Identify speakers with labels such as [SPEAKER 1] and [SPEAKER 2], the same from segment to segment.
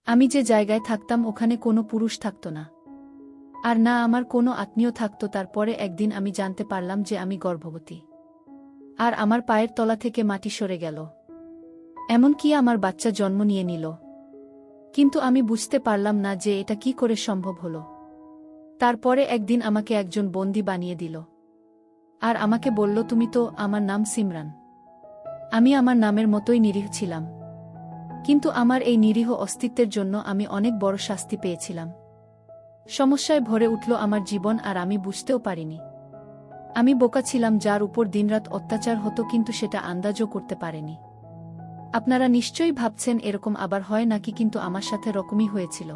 [SPEAKER 1] আমি যে জায়গায় থাকতাম ওখানে কোনো পুরুষ থাকত না, আর না আমার কোনো আত্মীয় থাকত। তারপরে একদিন আমি জানতে পারলাম যে আমি গর্ভবতী, আর আমার পায়ের তলা থেকে মাটি সরে গেল, এমনকি আমার বাচ্চা জন্ম নিয়ে নিল। কিন্তু আমি বুঝতে পারলাম না যে এটা কি করে সম্ভব হলো। তারপরে একদিন আমাকে একজন বন্দী বানিয়ে দিল, আর আমাকে বলল, তুমি তো, আমার নাম সিমরান। আমি আমার নামের মতোই নিরীহ ছিলাম, কিন্তু আমার এই নিরীহ অস্তিত্বের জন্য আমি অনেক বড় শাস্তি পেয়েছিলাম। সমস্যায় ভরে উঠল আমার জীবন, আর আমি বুঝতেও পারিনি। আমি বোকা ছিলাম, যার উপর দিনরাত অত্যাচার হতো, কিন্তু সেটা আন্দাজও করতে পারেনি। আপনারা নিশ্চয়ই ভাবছেন এরকম আবার হয় নাকি, কিন্তু আমার সাথে রকমই হয়েছিল।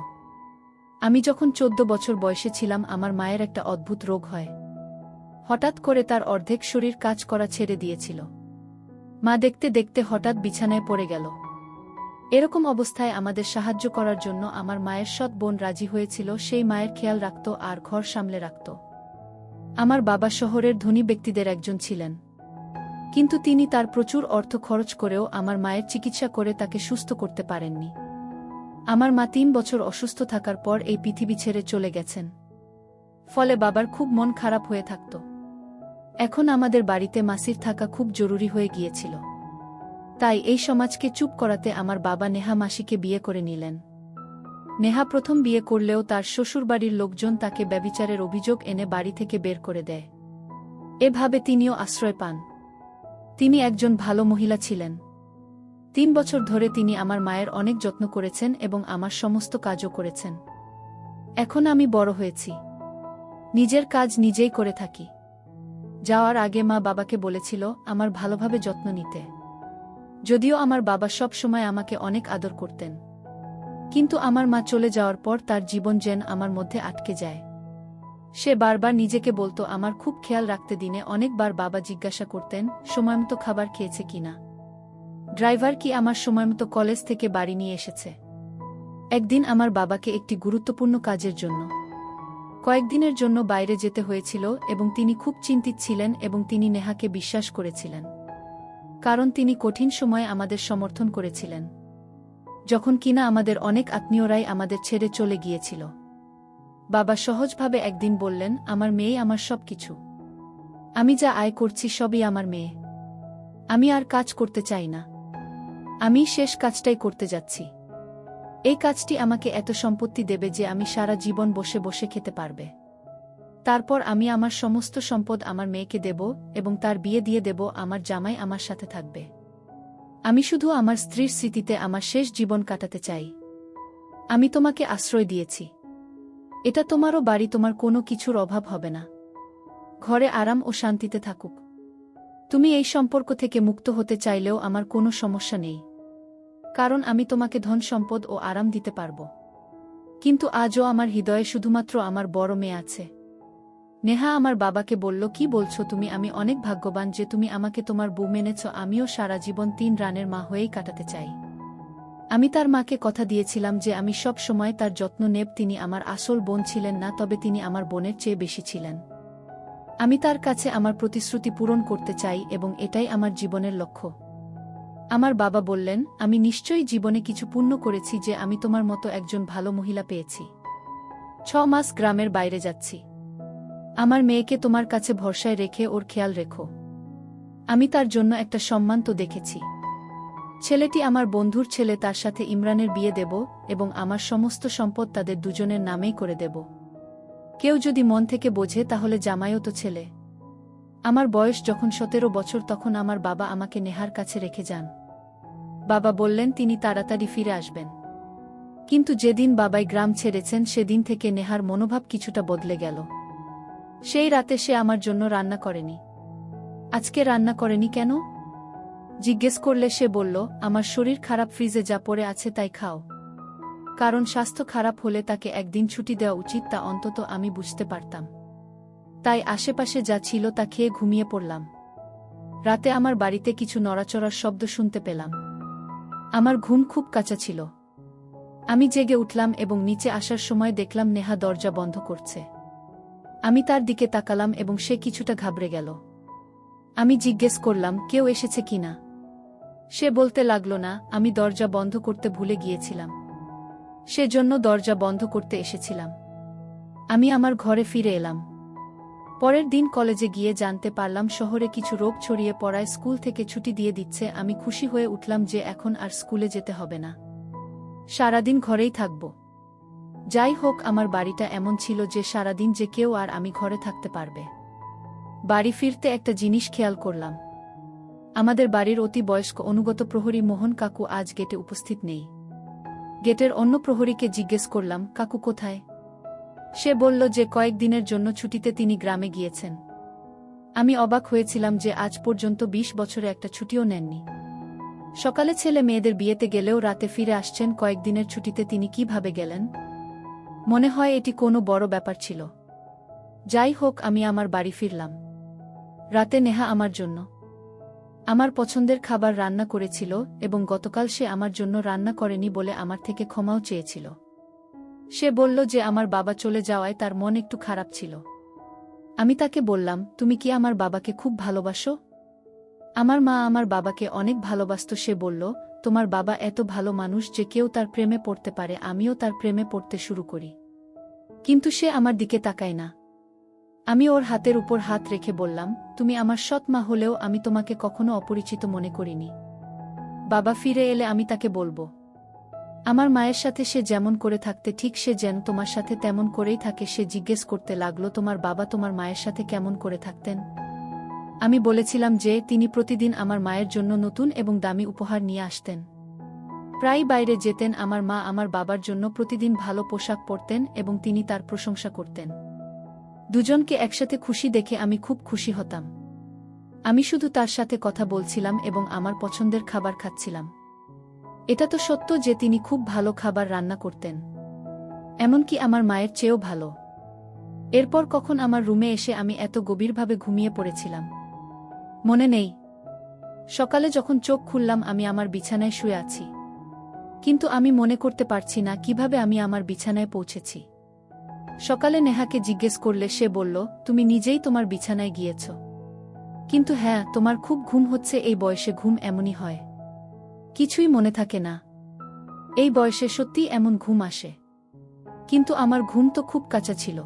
[SPEAKER 1] আমি যখন 14 বছর বয়সে ছিলাম, আমার মায়ের একটা অদ্ভুত রোগ হয়। হঠাৎ করে তার অর্ধেক শরীর কাজ করা ছেড়ে দিয়েছিল। মা দেখতে দেখতে হঠাৎ বিছানায় পড়ে গেল। এরকম অবস্থায় আমাদের সাহায্য করার জন্য আমার মায়ের সৎ বোন রাজি হয়েছিল। সেই মায়ের খেয়াল রাখত আর ঘর সামলে রাখত। আমার বাবা শহরের ধনী ব্যক্তিদের একজন ছিলেন, কিন্তু তিনি তার প্রচুর অর্থ খরচ করেও আমার মায়ের চিকিৎসা করে তাকে সুস্থ করতে পারেননি। আমার মা 3 বছর অসুস্থ থাকার পর এই পৃথিবী ছেড়ে চলে গেছেন। ফলে বাবার খুব মন খারাপ হয়ে থাকত। এখন আমাদের বাড়িতে মাসির থাকা খুব জরুরি হয়ে গিয়েছিল। তাই এই সমাজকে চুপ করাতে আমার বাবা নেহা মাসিকে বিয়ে করে নিলেন। নেহা প্রথম বিয়ে করলেও তার শ্বশুরবাড়ির লোকজন তাকে ব্যভিচারের অভিযোগ এনে বাড়ি থেকে বের করে দেয়। এভাবে তিনিও আশ্রয় পান। তিনি একজন ভালো মহিলা ছিলেন। 3 বছর ধরে তিনি আমার মায়ের অনেক যত্ন করেছেন এবং আমার সমস্ত কাজও করেছেন। এখন আমি বড় হয়েছি, নিজের কাজ নিজেই করে থাকি। যাওয়ার আগে মা বাবাকে বলেছিল আমার ভালোভাবে যত্ন নিতে। যদিও আমার বাবা সব সময় আমাকে অনেক আদর করতেন, কিন্তু আমার মা চলে যাওয়ার পর তার জীবন যেন আমার মধ্যে আটকে যায়। সে বারবার নিজেকে বলতো আমার খুব খেয়াল রাখতে। দিনে অনেকবার বাবা জিজ্ঞাসা করতেন সময়মতো খাবার খেয়েছে কিনা, ড্রাইভার কি আমার সময়মতো কলেজ থেকে বাড়ি নিয়ে এসেছে। একদিন আমার বাবাকে একটি গুরুত্বপূর্ণ কাজের জন্য কয়েকদিনের জন্য বাইরে যেতে হয়েছিল এবং তিনি খুব চিন্তিত ছিলেন এবং তিনি নেহাকে বিশ্বাস করেছিলেন, কারণ তিনি কঠিন সময়ে আমাদের সমর্থন করেছিলেন, যখন কিনা আমাদের অনেক আত্মীয়রাই আমাদের ছেড়ে চলে গিয়েছিল। বাবা সহজভাবে একদিন বললেন, আমার মেয়ে আমার সব কিছু। আমি যা আয় করছি সবই আমার মেয়ে। আমি আর কাজ করতে চাই না। আমি শেষ কাজটাই করতে যাচ্ছি। এই কাজটি আমাকে এত সম্পত্তি দেবে যে আমি সারা জীবন বসে বসে খেতে পারবে। তারপর আমি আমার সমস্ত সম্পদ আমার মেয়েকে দেব এবং তার বিয়ে দিয়ে দেব। আমার জামাই আমার সাথে থাকবে। আমি শুধু আমার স্ত্রীর স্মৃতিতে আমার শেষ জীবন কাটাতে চাই। আমি তোমাকে আশ্রয় দিয়েছি। এটা তোমারও বাড়ি, তোমার কোনো কিছুর অভাব হবে না। ঘরে আরাম ও শান্তিতে থাকুক। তুমি এই সম্পর্ক থেকে মুক্ত হতে চাইলেও আমার কোনো সমস্যা নেই, কারণ আমি তোমাকে ধন সম্পদ ও আরাম দিতে পারব। কিন্তু আজও আমার হৃদয়ে শুধুমাত্র আমার বড় মেয়ে আছে। নেহা আমার বাবাকে বলল, কি বলছো তুমি? আমি অনেক ভাগ্যবান যে তুমি আমাকে তোমার বউ মেনেছ। আমিও সারা জীবন 3 রানের মা হয়েই কাটাতে চাই। আমি তার মাকে কথা দিয়েছিলাম যে আমি সব সময় তার যত্ন নেব। তিনি আমার আসল বোন ছিলেন না, তবে তিনি আমার বোনের চেয়ে বেশি ছিলেন। আমি তার কাছে আমার প্রতিশ্রুতি পূরণ করতে চাই এবং এটাই আমার জীবনের লক্ষ্য। আমার বাবা বললেন, আমি নিশ্চয়ই জীবনে কিছু পুণ্য করেছি যে আমি তোমার মতো একজন ভালো মহিলা পেয়েছি। 6 মাস গ্রামের বাইরে যাচ্ছি। আমার মেয়েকে তোমার কাছে ভরসায় রেখে ওর খেয়াল রেখো। আমি তার জন্য একটা সম্মান তো দেখেছি। ছেলেটি আমার বন্ধুর ছেলে, তার সাথে ইমরানের বিয়ে দেব এবং আমার সমস্ত সম্পদ তাদের দুজনের নামেই করে দেব। কেউ যদি মন থেকে বোঝে তাহলে জামাইও তো ছেলে। আমার বয়স যখন 17 বছর তখন আমার বাবা আমাকে নেহার কাছে রেখে যান। বাবা বললেন তিনি তাড়াতাড়ি ফিরে আসবেন। কিন্তু যেদিন বাবাই গ্রাম ছেড়েছেন সেদিন থেকে নেহার মনোভাব কিছুটা বদলে গেল। সেই রাতে সে আমার জন্য রান্না করেনি। আজকে রান্না করেনি কেন জিজ্ঞেস করলে সে বলল, আমার শরীর খারাপ, ফ্রিজে যা পড়ে আছে তাই খাও। কারণ স্বাস্থ্য খারাপ হলে তাকে একদিন ছুটি দেওয়া উচিত, তা অন্তত আমি বুঝতে পারতাম। তাই আশেপাশে যা ছিল তা খেয়ে ঘুমিয়ে পড়লাম। রাতে আমার বাড়িতে কিছু নড়াচড়ার শব্দ শুনতে পেলাম। আমার ঘুম খুব কাঁচা ছিল। আমি জেগে উঠলাম এবং নিচে আসার সময় দেখলাম নেহা দরজা বন্ধ করছে। আমি তার দিকে তাকালাম এবং সে কিছুটা ঘাবড়ে গেল। আমি জিজ্ঞেস করলাম, কেউ এসেছে কিনা? সে বলতে লাগল, না, আমি দরজা বন্ধ করতে ভুলে গিয়েছিলাম। সেজন্য দরজা বন্ধ করতে এসেছিলাম। আমি আমার ঘরে ফিরে এলাম। পরের দিন কলেজে গিয়ে জানতে পারলাম শহরে কিছু রোগ ছড়িয়ে পড়ায় স্কুল থেকে ছুটি দিয়ে দিচ্ছে। আমি খুশি হয়ে উঠলাম যে এখন আর স্কুলে যেতে হবে না, সারাদিন ঘরেই থাকব। যাই হোক, আমার বাড়িটা এমন ছিল যে সারাদিন যে কেউ আর আমি ঘরে থাকতে পারবে। বাড়ি ফিরতে একটা জিনিস খেয়াল করলাম, আমাদের বাড়ির অতি বয়স্ক অনুগত প্রহরী মোহন কাকু আজ গেটে উপস্থিত নেই। গেটের অন্য প্রহরীকে জিজ্ঞেস করলাম, কাকু কোথায়? সে বলল যে কয়েকদিনের জন্য ছুটিতে তিনি গ্রামে গিয়েছেন। আমি অবাক হয়েছিলাম যে আজ পর্যন্ত ২০ বছরে একটা ছুটিও নেননি। সকালে ছেলে মেয়েদের বিয়েতে গেলেও রাতে ফিরে আসছেন। কয়েকদিনের ছুটিতে তিনি কিভাবে গেলেন? মনে হয় এটি কোনো বড় ব্যাপার ছিল। যাই হোক, আমি আমার বাড়ি ফিরলাম। রাতে নেহা আমার জন্য আমার পছন্দের খাবার রান্না করেছিল এবং গতকাল সে আমার জন্য রান্না করেনি বলে আমার থেকে ক্ষমাও চেয়েছিল। সে বলল যে আমার বাবা চলে যাওয়ায় তার মন একটু খারাপ ছিল। আমি তাকে বললাম, তুমি কি আমার বাবাকে খুব ভালোবাসো? আমার মা আমার বাবাকে অনেক ভালোবাসত। সে বলল, তোমার বাবা এত ভালো মানুষ যে কেউ তার প্রেমে পড়তে পারে। আমিও তার প্রেমে পড়তে শুরু করি, কিন্তু সে আমার দিকে তাকায় না। আমি ওর হাতের উপর হাত রেখে বললাম, তুমি আমার সৎ মা হলেও আমি তোমাকে কখনো অপরিচিত মনে করিনি। বাবা ফিরে এলে আমি তাকে বলবো, আমার মায়ের সাথে সে যেমন করে থাকতে ঠিক সে যেন তোমার সাথে তেমন করেই থাকে। সে জিজ্ঞেস করতে লাগলো, তোমার বাবা তোমার মায়ের সাথে কেমন করে থাকতেন? আমি বলেছিলাম যে তিনি প্রতিদিন আমার মায়ের জন্য নতুন এবং দামি উপহার নিয়ে আসতেন। প্রায় বাইরে যেতেন। আমার মা আমার বাবার জন্য প্রতিদিন ভালো পোশাক পরতেন এবং তিনি তার প্রশংসা করতেন। দুজনকে একসাথে খুশি দেখে আমি খুব খুশি হতাম। আমি শুধু তার সাথে কথা বলছিলাম এবং আমার পছন্দের খাবার খাচ্ছিলাম। এটা তো সত্য যে তিনি খুব ভালো খাবার রান্না করতেন, এমনকি আমার মায়ের চেয়েও ভালো। এরপর কখন আমার রুমে এসে আমি এত গভীরভাবে ঘুমিয়ে পড়েছিলাম মনে নেই। সকালে যখন চোখ খুললাম আমি আমার বিছানায় শুয়ে আছি, কিন্তু আমি মনে করতে পারছি না কিভাবে আমি আমার বিছানায় পৌঁছেছি। সকালে নেহাকে জিজ্ঞেস করলে সে বলল, তুমি নিজেই তোমার বিছানায় গিয়েছ। কিন্তু হ্যাঁ, তোমার খুব ঘুম হচ্ছে। এই বয়সে ঘুম এমনই হয়, কিছুই মনে থাকে না। এই বয়সে সত্যিই এমন ঘুম আসে, কিন্তু আমার ঘুম তো খুব কাঁচা ছিল।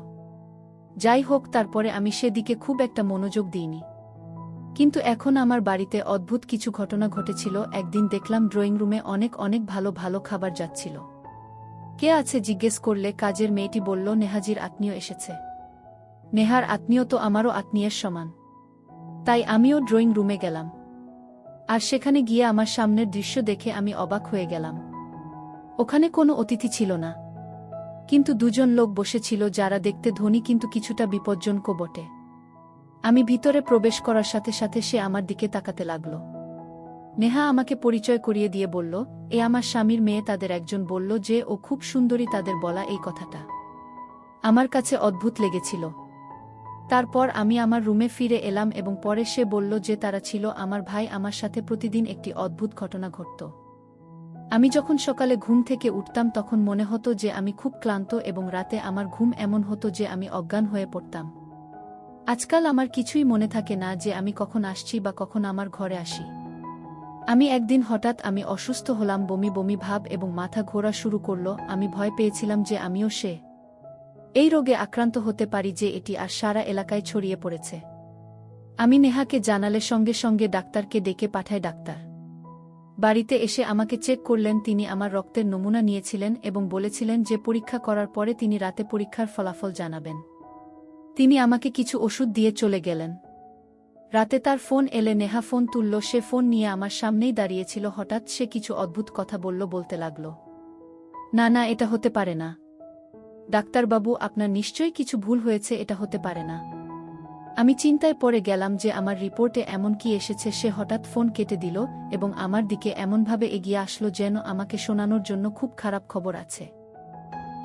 [SPEAKER 1] যাই হোক, তারপরে আমি সেদিকে খুব একটা মনোযোগ দিইনি। কিন্তু এখন আমার বাড়িতে অদ্ভুত কিছু ঘটনা ঘটেছিল। একদিন দেখলাম ড্রয়িং রুমে অনেক অনেক ভালো ভালো খাবার যাচ্ছিল। কে আছে জিজ্ঞেস করলে কাজের মেয়েটি বলল, নেহাজির আত্মীয় এসেছে। নেহার আত্মীয় তো আমারও আত্মীয়ের সমান। তাই আমিও ড্রয়িং রুমে গেলাম, আর সেখানে গিয়ে আমার সামনের দৃশ্য দেখে আমি অবাক হয়ে গেলাম। ওখানে কোনো অতিথি ছিল না, কিন্তু দুজন লোক বসেছিল যারা দেখতে ধনী কিন্তু কিছুটা বিপজ্জনক বটে। আমি ভিতরে প্রবেশ করার সাথে সাথে সে আমার দিকে তাকাতে লাগল। নেহা আমাকে পরিচয় করিয়ে দিয়ে বলল, এ আমার স্বামীর মেয়ে। তাদের একজন বলল যে ও খুব সুন্দরী। তাদের বলা এই কথাটা আমার কাছে অদ্ভুত লেগেছিল। তারপর আমি আমার রুমে ফিরে এলাম এবং পরে সে বলল যে তারা ছিল আমার ভাই। আমার সাথে প্রতিদিন একটি অদ্ভুত ঘটনা ঘটত। আমি যখন সকালে ঘুম থেকে উঠতাম তখন মনে হতো যে আমি খুব ক্লান্ত এবং রাতে আমার ঘুম এমন হতো যে আমি অজ্ঞান হয়ে পড়তাম। আজকাল আমার কিছুই মনে থাকে না যে আমি কখন আসছি বা কখন আমার ঘরে আসি। আমি একদিন হঠাৎ আমি অসুস্থ হলাম, বমি বমি ভাব এবং মাথা ঘোরা শুরু করল। আমি ভয় পেয়েছিলাম যে আমিও এই রোগে আক্রান্ত হতে পারি, যে এটি আর সারা এলাকায় ছড়িয়ে পড়েছে। আমি নেহাকে জানালে সঙ্গে সঙ্গে ডাক্তারকে ডেকে পাঠায়। ডাক্তার বাড়িতে এসে আমাকে চেক করলেন। তিনি আমার রক্তের নমুনা নিয়েছিলেন এবং বলেছিলেন যে পরীক্ষা করার পরে তিনি রাতে পরীক্ষার ফলাফল জানাবেন। তিনি আমাকে কিছু ওষুধ দিয়ে চলে গেলেন। রাতে তার ফোন এলে নেহা ফোন তুলল। সে ফোন নিয়ে আমার সামনেই দাঁড়িয়েছিল। হঠাৎ সে কিছু অদ্ভুত কথা বলতে লাগল। না না, এটা হতে পারে না ডাক্তারবাবু, আপনার নিশ্চয়ই কিছু ভুল হয়েছে। এটা হতে পারে না। আমি চিন্তায় পড়ে গেলাম যে আমার রিপোর্টে এমন কি এসেছে। সে হঠাৎ ফোন কেটে দিল এবং আমার দিকে এমনভাবে এগিয়ে আসলো যেন আমাকে শোনানোর জন্য খুব খারাপ খবর আছে।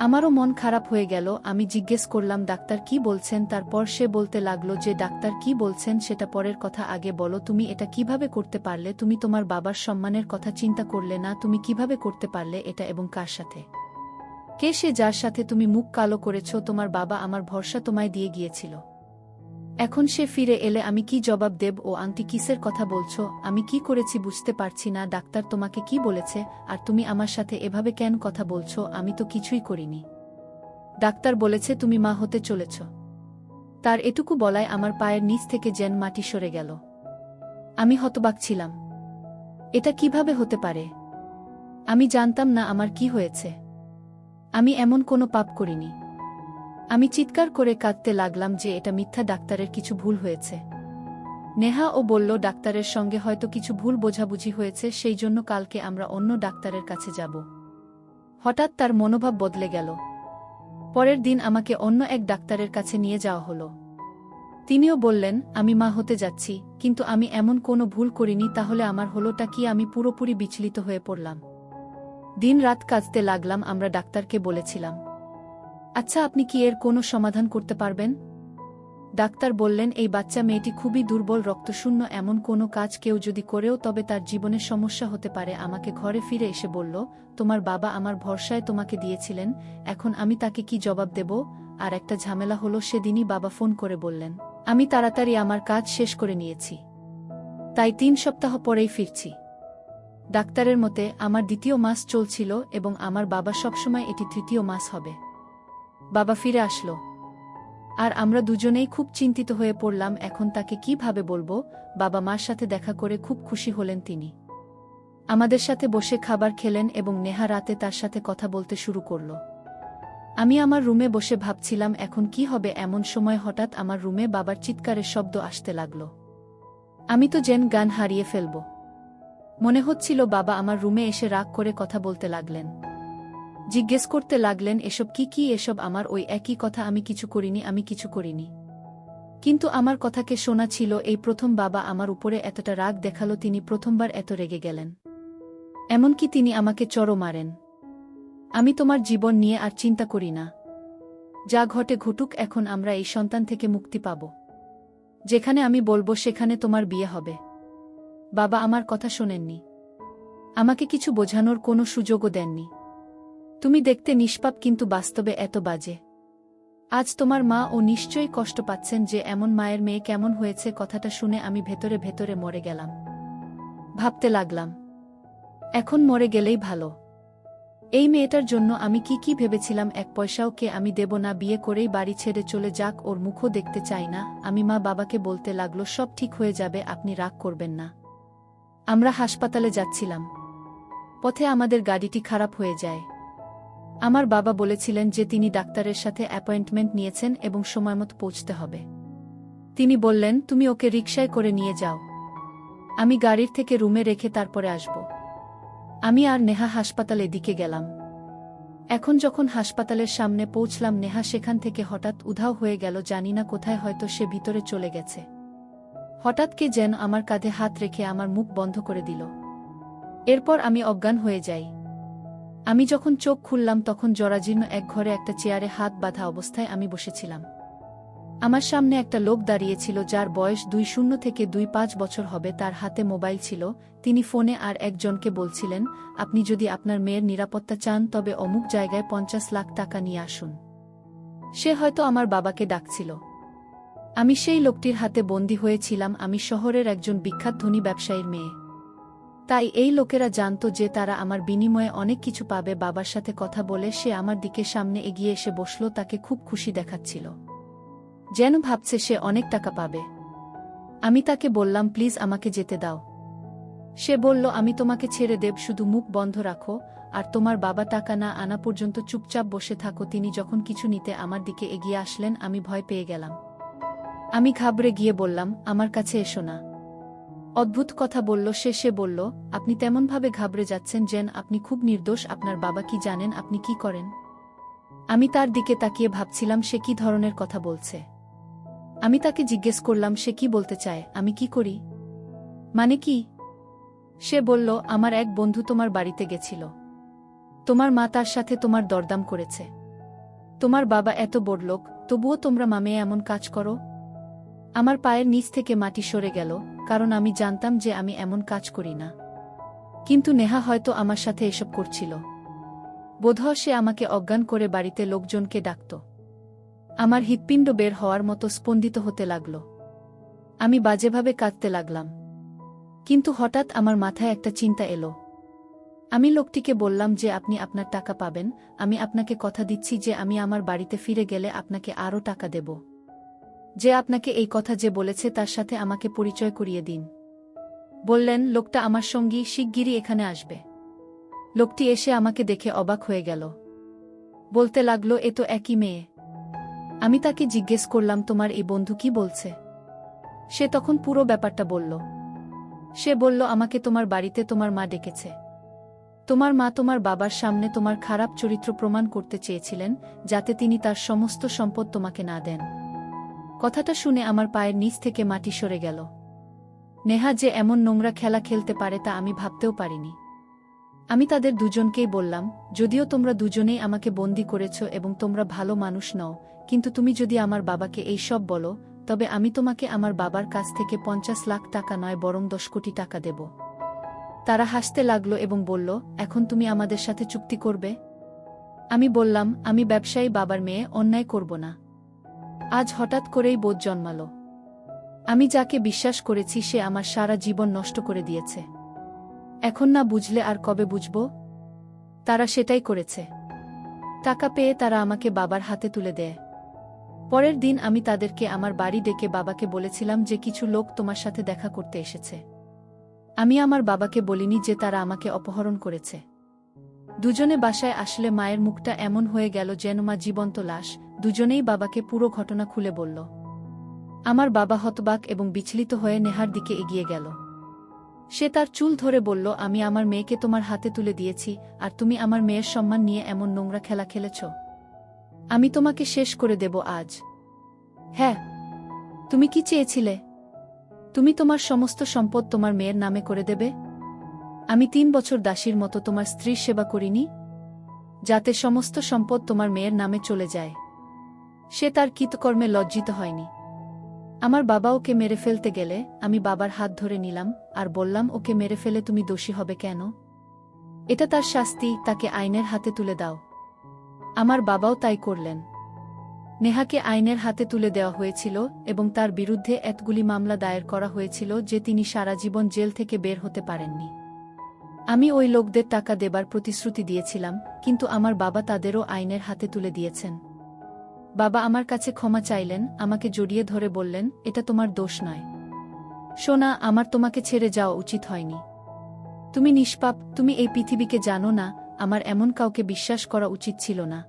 [SPEAKER 1] আমারও মন খারাপ হয়ে গেল। আমি জিজ্ঞেস করলাম, ডাক্তার কি বলছেন? তারপর সে বলতে লাগলো যে ডাক্তার কি বলছেন সেটা পরের কথা, আগে বলো তুমি এটা কিভাবে করতে পারলে? তুমি তোমার বাবার সম্মানের কথা চিন্তা করলে না? তুমি কিভাবে করতে পারলে এটা এবং কার সাথে? কে সে যার সাথে তুমি মুখ কালো করেছ? তোমার বাবা আমার ভরসা তোমায় দিয়ে গিয়েছিল। এখন সে ফিরে এলে আমি কি জবাব দেব? ও আন্টি কিসের কথা বলছো? আমি কি করেছি বুঝতে পারছি না। ডাক্তার তোমাকে কি বলেছে? আর তুমি আমার সাথে এভাবে কেন কথা বলছো? আমি তো কিছুই করিনি। ডাক্তার বলেছে তুমি মা হতে চলেছ। তার এটুকু বলায় আমার পায়ের নিচ থেকে যেন মাটি সরে গেল। আমি হতবাক ছিলাম। এটা কিভাবে হতে পারে? আমি জানতাম না আমার কি হয়েছে। আমি এমন কোনো পাপ করিনি। আমি চিৎকার করে কাঁদতে লাগলাম যে এটা মিথ্যা, ডাক্তারের কিছু ভুল হয়েছে। নেহা ও বলল ডাক্তারের সঙ্গে হয়তো কিছু ভুল বোঝাবুঝি হয়েছে, সেই জন্য কালকে আমরা অন্য ডাক্তারের কাছে যাব। হঠাৎ তার মনোভাব বদলে গেল। পরের দিন আমাকে অন্য এক ডাক্তারের কাছে নিয়ে যাওয়া হলো। তিনিও বললেন আমি মা হতে যাচ্ছি, কিন্তু আমি এমন কোনো ভুল করিনি। তাহলে আমার হলোটা কি? আমি পুরোপুরি বিচলিত হয়ে পড়লাম। দিন রাত কাঁদতে লাগলাম। আমরা ডাক্তারকে বলেছিলাম, আচ্ছা আপনি কি এর কোনো সমাধান করতে পারবেন? ডাক্তার বললেন এই বাচ্চা মেয়েটি খুবই দুর্বল, রক্তশূন্য। এমন কোনো কাজ কেউ যদি করেও তবে তার জীবনে সমস্যা হতে পারে। আমাকে ঘরে ফিরে এসে বলল, তোমার বাবা আমার ভরসায় তোমাকে দিয়েছিলেন, এখন আমি তাকে কি জবাব দেব? আর একটা ঝামেলা হলো, সেদিনই বাবা ফোন করে বললেন আমি তাড়াতাড়ি আমার কাজ শেষ করে নিয়েছি, তাই 3 সপ্তাহ পরেই ফিরছি। ডাক্তারের মতে আমার 2য় মাস চলছিল এবং আমার বাবা সবসময় এটি 3য় মাস হবে। বাবা ফিরে আসলো আর আমরা দুজনেই খুব চিন্তিত হয়ে পড়লাম। এখন তাকে কিভাবে বলবো? বাবা মার সাথে দেখা করে খুব খুশি হলেন তিনি। আমাদের সাথে বসে খাবার খেলেন এবং নেহা রাতে তার সাথে কথা বলতে শুরু করল। আমি আমার রুমে বসে ভাবছিলাম এখন কি হবে। এমন সময় হঠাৎ আমার রুমে বাবার চিৎকারের শব্দ আসতে লাগল। আমি তো যেন জ্ঞান হারিয়ে ফেলব। মনে হচ্ছিল বাবা আমার রুমে এসে রাগ করে কথা বলতে লাগলেন। জিজ্ঞেস করতে লাগলেন এসব কি? এসব আমার ওই একই কথা, আমি কিছু করিনি, আমি কিছু করিনি। কিন্তু আমার কথাকে শোনা ছিল। এই প্রথম বাবা আমার উপরে এতটা রাগ দেখালো। তিনি প্রথমবার এত রেগে গেলেন। এমনকি তিনি আমাকে চড়ও মারেন। আমি তোমার জীবন নিয়ে আর চিন্তা করি না। যা ঘটে ঘটুক, এখন আমরা এই সন্তান থেকে মুক্তি পাব। যেখানে আমি বলবো সেখানে তোমার বিয়ে হবে। বাবা আমার কথা শোনেননি। আমাকে কিছু বোঝানোর কোনো সুযোগও দেননি। তুমি দেখতে নিষ্পাপ, কিন্তু বাস্তবে এত বাজে। আজ তোমার মা ও নিশ্চয়ই কষ্ট পাচ্ছেন যে এমন মায়ের মেয়ে কেমন হয়েছে। কথাটা শুনে আমি ভেতরে ভেতরে মরে গেলাম। ভাবতে লাগলাম এখন মরে গেলেই ভালো। এই মেয়েটার জন্য আমি কি ভেবেছিলাম। 1 পয়সাও কে আমি দেব না। বিয়ে করেই বাড়ি ছেড়ে চলে যাক, ওর মুখও দেখতে চাই না। আমি মা বাবাকে বলতে লাগলো সব ঠিক হয়ে যাবে, আপনি রাগ করবেন না। আমরা হাসপাতালে যাচ্ছিলাম। পথে আমাদের গাড়িটি খারাপ হয়ে যায়। আমার বাবা বলেছিলেন যে তিনি ডাক্তারের সাথে অ্যাপয়েন্টমেন্ট নিয়েছেন এবং সময়মতো পৌঁছতে হবে। তিনি বললেন তুমি ওকে রিকশায় করে নিয়ে যাও, আমি গাড়ির থেকে রুমে রেখে তারপরে আসব। আমি আর নেহা হাসপাতালের দিকে গেলাম। এখন যখন হাসপাতালের সামনে পৌঁছলাম, নেহা সেখান থেকে হঠাৎ উধাও হয়ে গেল। জানি না কোথায়, হয়তো সে ভিতরে চলে গেছে। হঠাৎ কে যেন আমার কাঁধে হাত রেখে আমার মুখ বন্ধ করে দিল। এরপর আমি অজ্ঞান হয়ে যাই। আমি যখন চোখ খুললাম তখন জরাজীর্ণ এক ঘরে একটা চেয়ারে হাত বাঁধা অবস্থায় আমি বসেছিলাম। আমার সামনে একটা লোক দাঁড়িয়েছিল যার বয়স 20 থেকে 25 বছর হবে। তার হাতে মোবাইল ছিল। তিনি ফোনে আর একজনকে বলছিলেন, আপনি যদি আপনার মেয়ের নিরাপত্তা চান তবে অমুক জায়গায় 50 লাখ টাকা নিয়ে আসুন। সে হয়তো আমার বাবাকে ডাকছিল। আমি সেই লোকটির হাতে বন্দী হয়েছিলাম। আমি শহরের একজন বিখ্যাত ধনী ব্যবসায়ীর মেয়ে। তাই এই লোকেরা জানত যে তারা আমার বিনিময়ে অনেক কিছু পাবে। বাবার সাথে কথা বলে সে আমার দিকে সামনে এগিয়ে এসে বসল। তাকে খুব খুশি দেখাচ্ছিল, যেন ভাবছে সে অনেক টাকা পাবে। আমি তাকে বললাম প্লিজ আমাকে যেতে দাও। সে বলল আমি তোমাকে ছেড়ে দেব, শুধু মুখ বন্ধ রাখো আর তোমার বাবা টাকা না আনা পর্যন্ত চুপচাপ বসে থাকো। তিনি যখন কিছু নিতে আমার দিকে এগিয়ে আসলেন আমি ভয় পেয়ে গেলাম। আমি ঘাবড়ে গিয়ে বললাম আমার কাছে এসো না। অদ্ভুত কথা বলল সে বলল, আপনি তেমনভাবে ঘাবড়ে যাচ্ছেন যেন আপনি খুব নির্দোষ। আপনার বাবা কি জানেন আপনি কি করেন? আমি তার দিকে তাকিয়ে ভাবছিলাম সে কি ধরনের কথা বলছে। আমি তাকে জিজ্ঞেস করলাম সে কি বলতে চায়, আমি কি করি, মানে কি? সে বলল আমার এক বন্ধু তোমার বাড়িতে গেছিল। তোমার মা তার সাথে তোমার দরদাম করেছে। তোমার বাবা এত বড়লোক, তবুও তোমরা মেয়ে এমন কাজ করো। আমার পায়ের নিচ থেকে মাটি সরে গেল, কারণ আমি জানতাম যে আমি এমন কাজ করি না। কিন্তু নেহা হয়তো আমার সাথে এসব করছিল। বোধহয় সে আমাকে অজ্ঞান করে বাড়িতে লোকজনকে ডাকত। আমার হৃৎপিণ্ড বের হওয়ার মতো স্পন্দিত হতে লাগল। আমি বাজেভাবে কাঁদতে লাগলাম। কিন্তু হঠাৎ আমার মাথায় একটা চিন্তা এলো। আমি লোকটিকে বললাম যে আপনি আপনার টাকা পাবেন, আমি আপনাকে কথা দিচ্ছি যে আমি আমার বাড়িতে ফিরে গেলে আপনাকে আরও টাকা দেব। যে আপনাকে এই কথা যে বলেছে তার সাথে আমাকে পরিচয় করিয়ে দিন। বললেন, লোকটা আমার সঙ্গী, শিগগিরই এখানে আসবে। লোকটি এসে আমাকে দেখে অবাক হয়ে গেল। বলতে লাগল, এ তো একই মেয়ে। আমি তাকে জিজ্ঞেস করলাম, তোমার এই বন্ধু কি বলছে? সে তখন পুরো ব্যাপারটা বলল। সে বলল, আমাকে তোমার বাড়িতে তোমার মা ডেকেছে। তোমার মা তোমার বাবার সামনে তোমার খারাপ চরিত্র প্রমাণ করতে চেয়েছিলেন, যাতে তিনি তার সমস্ত সম্পদ তোমাকে না দেন। কথাটা শুনে আমার পায়ের নিচ থেকে মাটি সরে গেল। নেহা যে এমন নোংরা খেলা খেলতে পারে তা আমি ভাবতেও পারিনি। আমি তাদের দুজনকেই বললাম, যদিও তোমরা দুজনেই আমাকে বন্দি করেছ এবং তোমরা ভালো মানুষ নও, কিন্তু তুমি যদি আমার বাবাকে এই সব বলো, তবে আমি তোমাকে আমার বাবার কাছ থেকে 50 লাখ টাকা নয় বরং 10 কোটি টাকা দেব। তারা হাসতে লাগল এবং বলল, এখন তুমি আমাদের সাথে চুক্তি করবে? আমি বললাম, আমি ব্যবসায়ী বাবার মেয়ে, অন্যায় করব না। আজ হঠাৎ করেই বোধ জন্মালো। আমি যাকে বিশ্বাস করেছি সে আমার সারা জীবন নষ্ট করে দিয়েছে। এখন না বুঝলে আর কবে বুঝব? তারা সেটাই করেছে। টাকা পেয়ে তারা আমাকে বাবার হাতে তুলে দেয়। পরের দিন আমি তাদেরকে আমার বাড়ি ডেকে বাবাকে বলেছিলাম যে কিছু লোক তোমার সাথে দেখা করতে এসেছে। আমি আমার বাবাকে বলিনি যে তারা আমাকে অপহরণ করেছে। দুজনে বাসায় আসলে মায়ের মুখটা এমন হয়ে গেল যেন মা জীবন্ত লাশ। দুজনেই বাবাকে পুরো ঘটনা খুলে বলল। আমার বাবা হতবাক এবং বিচলিত হয়ে নেহার দিকে এগিয়ে গেল। সে তার চুল ধরে বলল, আমি আমার মেয়েকে তোমার হাতে তুলে দিয়েছি, আর তুমি আমার মেয়ের সম্মান নিয়ে এমন নোংরা খেলা খেলেছ। আমি তোমাকে শেষ করে দেব আজ। হ্যাঁ, তুমি কি চেয়েছিলে? তুমি তোমার সমস্ত সম্পদ তোমার মেয়ের নামে করে দেবে? আমি 3 বছর দাসীর মতো তোমার স্ত্রীর সেবা করিনি, যাতে সমস্ত সম্পদ তোমার মেয়ের নামে চলে যায়। সে তার কৃতকর্মে লজ্জিত হয়নি। আমার বাবা ওকে মেরে ফেলতে গেলে আমি বাবার হাত ধরে নিলাম আর বললাম, ওকে মেরে ফেলে তুমি দোষী হবে কেন? এটা তার শাস্তি, তাকে আইনের হাতে তুলে দাও। আমার বাবাও তাই করলেন। নেহাকে আইনের হাতে তুলে দেওয়া হয়েছিল এবং তার বিরুদ্ধে এতগুলি মামলা দায়ের করা হয়েছিল যে তিনি সারা জীবন জেল থেকে বের হতে পারেননি। আমি ওই লোকদের টাকা দেবার প্রতিশ্রুতি দিয়েছিলাম, কিন্তু আমার বাবা তাদেরও আইনের হাতে তুলে দিয়েছেন। বাবা আমার কাছে ক্ষমা চাইলেন, আমাকে জড়িয়ে ধরে বললেন, এটা তোমার দোষ নয়। সোনা, আমার তোমাকে ছেড়ে যাওয়া উচিত হয়নি। তুমি নিষ্পাপ, তুমি এই পৃথিবীকে জানো না, আমার এমন কাউকে বিশ্বাস করা উচিত ছিল না।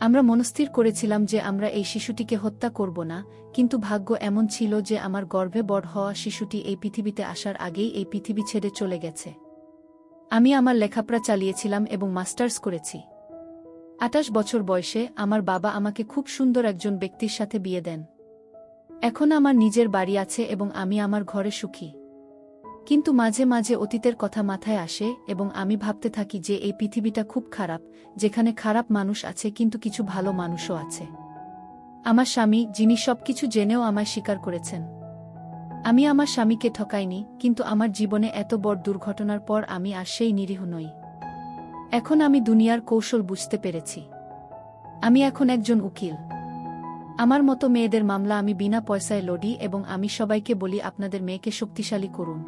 [SPEAKER 1] আমরা মনস্থির করেছিলাম যে আমরা এই শিশুটিকে হত্যা করব না, কিন্তু ভাগ্য এমন ছিল যে আমার গর্ভে বড় হওয়া শিশুটি এই পৃথিবীতে আসার আগেই এই পৃথিবী ছেড়ে চলে গেছে। আমি আমার লেখাপড়া চালিয়েছিলাম এবং মাস্টার্স করেছি। 28 বছর বয়সে আমার বাবা আমাকে খুব সুন্দর একজন ব্যক্তির সাথে বিয়ে দেন। এখন আমার নিজের বাড়ি আছে এবং আমি আমার ঘরে সুখী। কিন্তু মাঝে মাঝে অতীতের কথা মাথায় আসে এবং আমি ভাবতে থাকি যে এই পৃথিবীটা খুব খারাপ, যেখানে খারাপ মানুষ আছে কিন্তু কিছু ভালো মানুষও আছে। আমার স্বামী, যিনি সবকিছু জেনেও আমায় স্বীকার করেছেন। আমি আমার স্বামীকে ঠকাইনি, কিন্তু আমার জীবনে এত বড় দুর্ঘটনার পর আমি আর সেই নিরীহ নই। এখন আমি দুনিয়ার কৌশল বুঝতে পেরেছি। আমি এখন একজন উকিল। আমার মতো মেয়েদের মামলা আমি বিনা পয়সায় লড়ি এবং আমি সবাইকে বলি, আপনাদের মেয়েকে শক্তিশালী করুন।